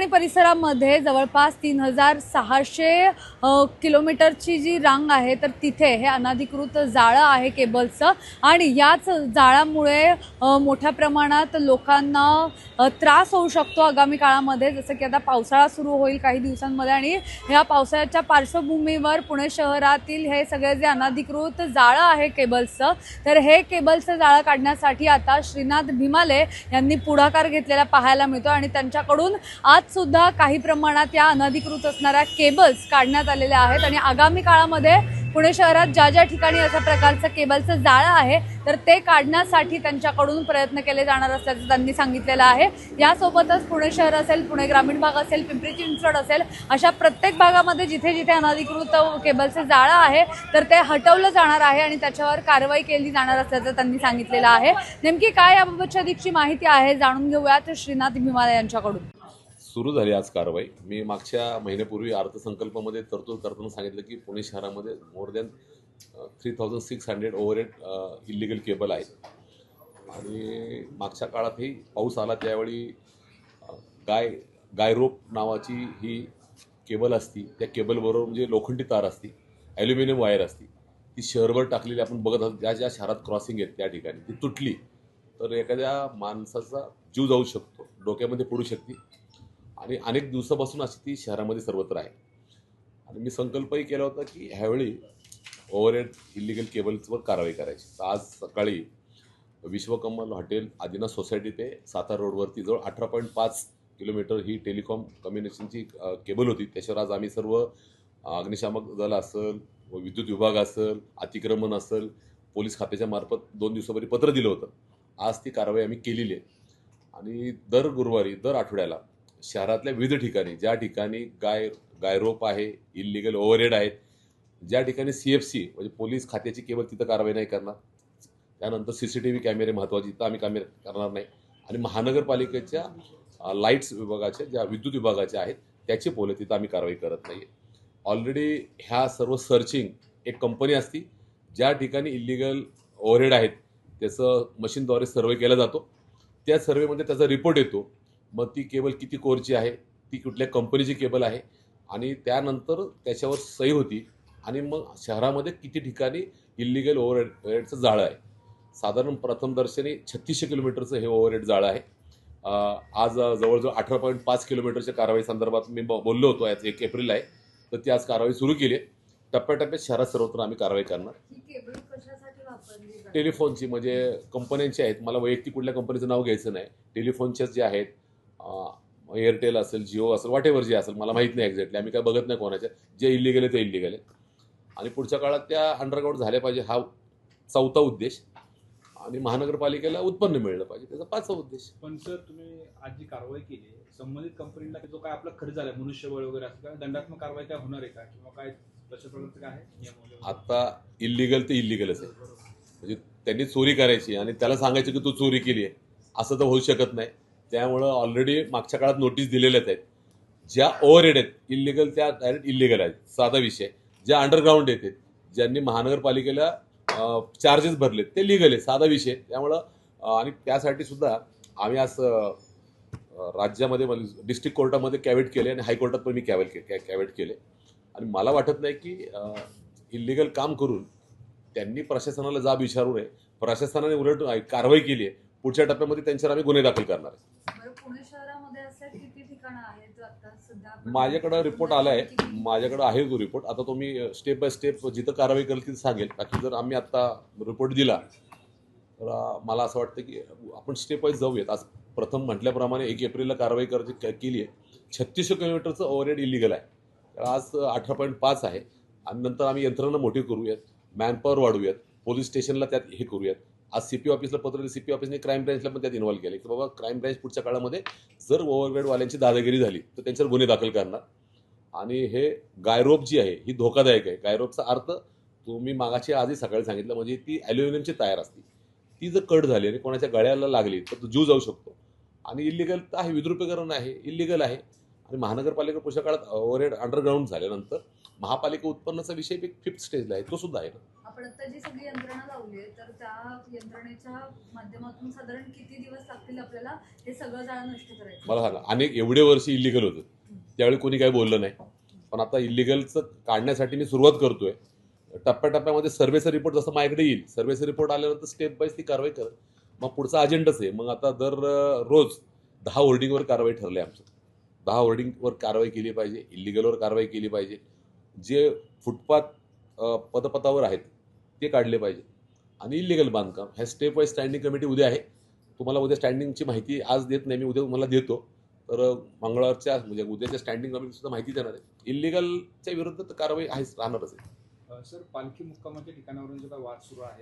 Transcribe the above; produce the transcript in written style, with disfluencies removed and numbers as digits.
परिसरामध्ये जवळपास 3600 किलोमीटरची जी रांग आहे तर तिथे हे अनधिकृत जाळं आहे केबलचं आणि याच जाळामुळे मोठ्या प्रमाणात लोकांना त्रास होऊ शकतो आगामी काळामध्ये। जसं की आता पावसाळा सुरू होईल काही दिवसांमध्ये आणि या पावसाळ्याच्या पार्श्वभूमीवर पुणे शहरातील हे सगळे जे अनधिकृत जाळं आहे केबलचं तर हे केबलचं जाळं काढण्यासाठी आता श्रीनाथ भिमाले यांनी पुढाकार घेतलेला पाहायला मिळतो आणि त्यांच्याकडून आज सुद्धा काही प्रमाणात या अनधिकृत असणाऱ्या केबल्स काढण्यात आलेल्या आहेत आणि आगामी काळामध्ये पुणे शहरात ज्या ज्या ठिकाणी अशा प्रकारचं केबलचं जाळं आहे तर ते काढण्यासाठी त्यांच्याकडून प्रयत्न केले जाणार असल्याचं त्यांनी सांगितलेलं आहे। यासोबतच पुणे शहर असेल, पुणे ग्रामीण भाग असेल, पिंपरी चिंचवड असेल, अशा प्रत्येक भागामध्ये जिथे जिथे अनधिकृत केबलचं जाळं आहे तर ते हटवलं जाणार आहे आणि त्याच्यावर कारवाई केली जाणार असल्याचं त्यांनी सांगितलेलं आहे। नेमकी काय याबाबतची अधिकची माहिती आहे जाणून घेऊयात श्रीनाथ भिमाले यांच्याकडून। सुरू झाली आज कारवाई। मी मागच्या महिन्यापूर्वी अर्थसंकल्पामध्ये तरतूद करताना सांगितलं की पुणे शहरामध्ये more than 3600 overhead illegal cable आहेत आणि मागच्या काळातही पाऊस आला त्यावेळी गायरोप नावाची ही केबल असती, त्या केबलबरोबर म्हणजे लोखंडी तार असती, ॲल्युमिनियम वायर असती, ती शहरभर टाकलेली आपण बघत आहोत। ज्या ज्या शहरात क्रॉसिंग आहेत त्या ठिकाणी ती तुटली तर एखाद्या माणसाचा जीव जाऊ शकतो, डोक्यामध्ये पडू शकते आणि अनेक दिवसापासून अशी ती शहरामध्ये सर्वत्र आहे। आणि मी संकल्पही केला होता की ह्यावेळी ओव्हरहेड इलिगल केबल्सवर कारवाई करायची। तर आज सकाळी विश्वकमल हॉटेल आदिनाथ सोसायटी ते सातारा रोडवरती जवळ 18.5 किलोमीटर ही टेलिकॉम कम्युनिकेशनची केबल होती। त्याच्यावर आज आम्ही सर्व अग्निशामक दल असेल, विद्युत विभाग असेल, अतिक्रमण असेल, पोलीस खात्याच्या मार्फत 2 दिवसापूर्वी पत्र दिलं होतं। आज ती कारवाई आम्ही केलेली आहे आणि दर गुरुवारी दर आठवड्याला शहरातल्या विविध ठिकाणी ज्या ठिकाणी गायरोप आहे, इलिगल ओव्हरहेड आहेत, ज्या ठिकाणी CFC म्हणजे पोलीस खात्याची केवळ तिथं कारवाई नाही करणार, त्यानंतर CCTV कॅमेरे महत्त्वाचे तिथं आम्ही कॅमेरे करणार नाही आणि महानगरपालिकेच्या लाईट्स विभागाच्या ज्या विद्युत विभागाच्या आहेत त्याचे पोले तिथं आम्ही कारवाई करत नाही। ऑलरेडी ह्या सर्व सर्चिंग एक कंपनी असती ज्या ठिकाणी इलिगल ओव्हरहेड आहेत त्याचं मशीनद्वारे सर्वे केला जातो, त्या सर्वेमध्ये त्याचा रिपोर्ट येतो। मग ती केबल किती कोरची आहे, ती कुठल्या कंपनीची केबल आहे आणि त्यानंतर त्याच्यावर सही होती आणि मग शहरामध्ये किती ठिकाणी इलिगल ओव्हरहेडचं जाळं आहे। साधारण प्रथमदर्शनी 3600 किलोमीटरचं हे ओव्हरहेड जाळं आहे। आज जवळजवळ 18.5 किलोमीटरच्या कारवाई संदर्भात मी बोललो होतो, आज 1 एप्रिल आहे तर ती आज कारवाई सुरू केली आहे। टप्प्याटप्प्यात शहरात सर्वत्र आम्ही कारवाई करणार। टेलिफोनची म्हणजे कंपन्यांची आहेत, मला वैयक्तिक कुठल्या कंपनीचं नाव घ्यायचं नाही, टेलिफोनच्याच जे आहेत एअरटेल असेल, जिओ असेल, व्हॉटेवर जे असेल मला माहीत नाही एक्झॅक्टली, आम्ही काय बघत नाही कोणाच्या, जे इलिगल आहे ते इलिगल आहे आणि पुढच्या काळात त्या अंडरग्राऊंड झाल्या पाहिजे हा 4था उद्देश आणि महानगरपालिकेला उत्पन्न मिळलं पाहिजे त्याचा 5वा उद्देश। पण सर तुम्ही आज जी कारवाई केली संबंधित कंपनीला जो काय आपला खर्च झाला मनुष्यबळ वगैरे असं काय दंडात्मक कारवाई काय होणार आहे का किंवा काय तशा प्रकारचं काय आहे? आता इलिगल ते इलिगलच आहे, म्हणजे त्यांनी चोरी करायची आणि त्याला सांगायचं की तू चोरी केली आहे असं तर होऊ शकत नाही। त्यामुळं ऑलरेडी मागच्या काळात नोटीस दिलेल्याच आहेत। ज्या ओव्हरहेड आहेत इलिगल त्या डायरेक्ट इलिगल आहेत, साधा विषय। ज्या अंडरग्राऊंड येतात ज्यांनी महानगरपालिकेला चार्जेस भरलेत ते लिगल आहे, साधा विषय। त्यामुळं आणि त्यासाठी सुद्धा आम्ही आज राज्यामध्ये डिस्ट्रिक्ट कोर्टामध्ये कॅव्हेट केले आणि हायकोर्टात पण मी कॅव्हेट केले आणि मला वाटत नाही की इलिगल काम करून त्यांनी प्रशासनाला जाब विचारू नये, प्रशासनाने उलट कारवाई केली आहे, पुढच्या टप्प्यामध्ये त्यांच्यावर आम्ही गुन्हे दाखल करणार आहे। माझ्याकडे रिपोर्ट आला आहे, माझ्याकडे आहे तो रिपोर्ट। आता तो मी स्टेप बाय स्टेप जिथं कारवाई करेल तिथं सांगेल, बाकी जर आम्ही आता रिपोर्ट दिला तर मला असं वाटतं की आपण स्टेप वाईज जाऊयात। आज प्रथम म्हटल्याप्रमाणे 1 एप्रिलला कारवाई केली आहे। 3600 किलोमीटरचं ओव्हरहेड इलिगल आहे, तर आज 18.5 आहे आणि नंतर आम्ही यंत्रणा मोठी करूयात, मॅनपॉवर वाढवूयात, पोलीस स्टेशनला त्यात हे करूयात। आज CP ऑफिसला पत्र दिलं, CP ऑफिसने क्राईम ब्रँचला पण त्यात इन्व्हॉल्व केलं की बाबा क्राईम ब्रँच पुढच्या काळामध्ये जर ओव्हरहेडवाल्यांची दादागिरी झाली तर त्यांच्यावर गुन्हे दाखल करणार। आणि हे गायरोप जी आहे ही धोकादायक आहे। गायरोपचा अर्थ तुम्ही मागाशी आजही सकाळी सांगितलं, म्हणजे ती ॲल्युमिनियमची तार असते, ती जर कट झाली आणि कोणाच्या गळ्याला लागली तर जीव जाऊ शकतो आणि इलिगल तर आहे, विद्रुपीकरण आहे, इलिगल आहे। आणि महानगरपालिका पुढच्या काळात ओव्हरहेड अंडरग्राऊंड झाल्यानंतर महापालिका उत्पन्नाचा विषय 5th स्टेजला आहे, तो सुद्धा आहे ना। आपण आता जी सगळी यंत्रणा लावली आहे तर त्या यंत्रणेच्या माध्यमातून साधारण किती दिवस लागतील आपल्याला हे सगळं जाळं नष्ट करायचं? मला सांगा, अनेक एवढे वर्ष इलिगल होतं, त्यावेळी कोणी काही बोललं नाही. पण आता इलिगलचं काढण्यासाठी मी सुरुवात करतोय. टप्प्याटप्प्यामध्ये सर्व्हेचा रिपोर्ट जसं माझ्याकडे येईल, सर्व्हेचा रिपोर्ट आल्यानंतर स्टेप बाय ती कारवाई कर. मग पुढचा अजेंडाच आहे. मग आता दर रोज 10 होर्डिंगवर कारवाई ठरली आमचं. 10 होर्डिंगवर कारवाई केली पाहिजे, इलिगलवर कारवाई केली पाहिजे. जे फुटपाथ पदपथावर आहेत ते काढले पाहिजे. आणि इलिगल बांधकाम ह्या स्टेप वाईज स्टँडिंग कमिटी उद्या आहे. तुम्हाला उद्या स्टँडिंगची माहिती आज देत नाही मी, उद्या तुम्हाला देतो. तर मंगळवारच्या म्हणजे उद्याच्या स्टँडिंग कमिटी सुद्धा माहिती देणार आहे. इलिगलच्या विरुद्ध तर कारवाई आहेच, राहणारच आहे. सर, पालखी मुक्कामाच्या ठिकाणावरून जो काय वाद सुरू आहे